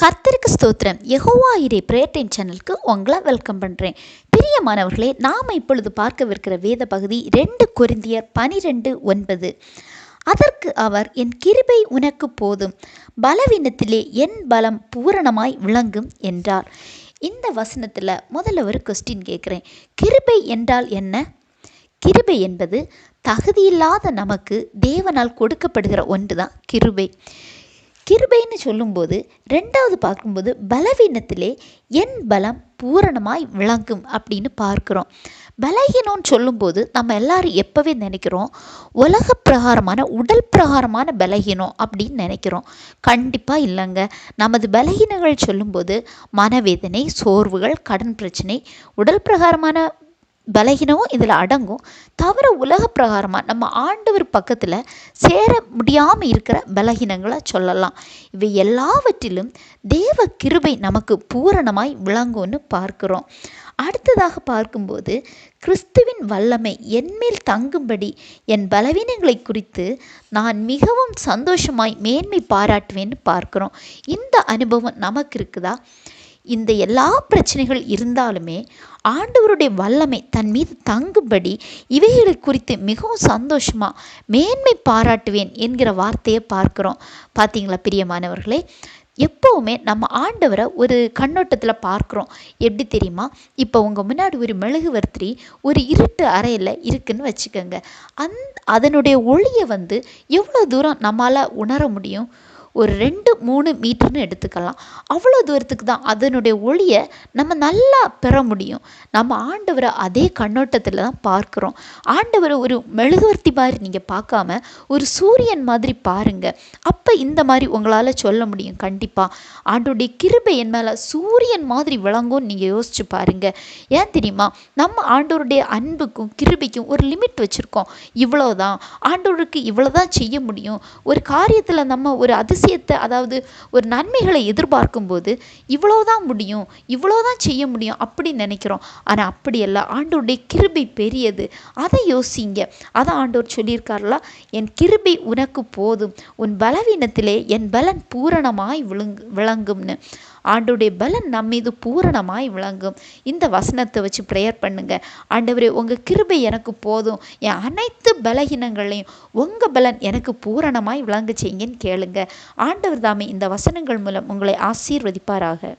கர்த்தருக்கு ஸ்தோத்திரம். Jehovah இரே prayer time சேனலுக்கு உங்களை வெல்கம் பண்ணுறேன். பிரியமானவர்களே, நாம் இப்பொழுது பார்க்கவிருக்கிற வேத பகுதி 2 கொரிந்தியர் 12:9. அதற்கு அவர், என் கிருபை உனக்கு போதும், பலவீனத்திலே என் பலம் பூரணமாய் விளங்கும் என்றார். இந்த வசனத்தில் முதல்ல ஒரு கொஸ்டின் கேட்குறேன். கிருபை என்றால் என்ன? கிருபை என்பது தகுதியில்லாத நமக்கு தேவனால் கொடுக்கப்படுகிற ஒன்று தான் கிருபை. கிருபைன்னு சொல்லும்போது, ரெண்டாவது பார்க்கும்போது பலவீனத்திலே என் பலம் பூரணமாய் விளங்கும் அப்படின்னு பார்க்குறோம். பலகீனம்னு சொல்லும்போது நம்ம எல்லாரும் எப்போவே நினைக்கிறோம், உலக பிரகாரமான உடல் பிரகாரமான பலகீனம் அப்படின்னு நினைக்கிறோம். கண்டிப்பாக இல்லைங்க. நமது பலகீனங்கள் சொல்லும்போது மனவேதனை, சோர்வுகள், கடன் பிரச்சனை, உடல் பிரகாரமான பலகீனமும் இதில் அடங்கும். தவிர உலக பிரகாரமாக நம்ம ஆண்டவர் பக்கத்தில் சேர முடியாமல் இருக்கிற பலகீனங்களை சொல்லலாம். இவை எல்லாவற்றிலும் தேவ கிருபை நமக்கு பூரணமாய் விளங்கும்னு பார்க்கிறோம். அடுத்ததாக பார்க்கும்போது, கிறிஸ்துவின் வல்லமை என்மேல் தங்கும்படி என் பலவீனங்களை குறித்து நான் மிகவும் சந்தோஷமாய் மேன்மை பாராட்டுவேன்னு பார்க்கிறோம். இந்த அனுபவம் நமக்கு இருக்குதா? இந்த எல்லா பிரச்சனைகள் இருந்தாலுமே ஆண்டவருடைய வல்லமை தன் மீது தங்கும்படி இவைகளை குறித்து மிகவும் சந்தோஷமாக மேன்மை பாராட்டுவேன் என்கிற வார்த்தையை பார்க்குறோம். பார்த்தீங்களா பிரியமானவர்களே? எப்போவுமே நம்ம ஆண்டவரை ஒரு கண்ணோட்டத்தில் பார்க்குறோம். எப்படி தெரியுமா? இப்போ உங்கள் முன்னாடி ஒரு மெழுகுவர்த்தி ஒரு இருட்டு அறையில் இருக்குன்னு வச்சுக்கோங்க. அதனுடைய ஒளியை எவ்வளோ தூரம் நம்மளால் உணர முடியும்? ஒரு 2-3 மீட்டர்னு எடுத்துக்கலாம். அவ்வளோ தூரத்துக்கு தான் அதனுடைய ஒளியை நம்ம நல்லா பெற முடியும். நம்ம ஆண்டவரை அதே கண்ணோட்டத்தில் தான் பார்க்குறோம். ஆண்டவரை ஒரு மெழுகுவர்த்தி மாதிரி நீங்கள் பார்க்காம ஒரு சூரியன் மாதிரி பாருங்கள். அப்போ இந்த மாதிரி உங்களால் சொல்ல முடியும். கண்டிப்பாக ஆண்டவருடைய கிருபை என் மேலே சூரியன் மாதிரி விளங்கும்னு நீங்கள் யோசிச்சு பாருங்கள். ஏன் தெரியுமா? நம்ம ஆண்டவருடைய அன்புக்கும் கிருபைக்கும் ஒரு லிமிட் வச்சுருக்கோம். இவ்வளோதான், ஆண்டவருக்கு இவ்வளோதான் செய்ய முடியும். ஒரு காரியத்தில் நம்ம ஒரு அதாவது ஒரு நன்மைகளை எதிர்பார்க்கும்போது இவ்வளோதான் முடியும், இவ்வளோதான் செய்ய முடியும் அப்படின்னு நினைக்கிறோம். ஆனால் அப்படியல்ல. ஆண்டவருடைய கிருபை பெரியது. அதை யோசிங்க. அதை ஆண்டவர் சொல்லியிருக்காருல, என் கிருபை உனக்கு போதும், உன் பலவீனத்திலே என் பலன் பூரணமாய் விளங்கும்னு. ஆண்டவருடைய பலன் நம்ம மீது பூரணமாய் விளங்கும். இந்த வசனத்தை வச்சு ப்ரேயர் பண்ணுங்க. ஆண்டவரே, உங்கள் கிருபை எனக்கு போதும், என் அனைத்து பலகீனங்களையும் உங்கள் பலன் எனக்கு பூரணமாய் விளங்க செய்யுங்கன்னு கேளுங்க. ஆண்டவர் தாமே இந்த வசனங்கள் மூலம் உங்களை ஆசீர்வதிப்பாராக.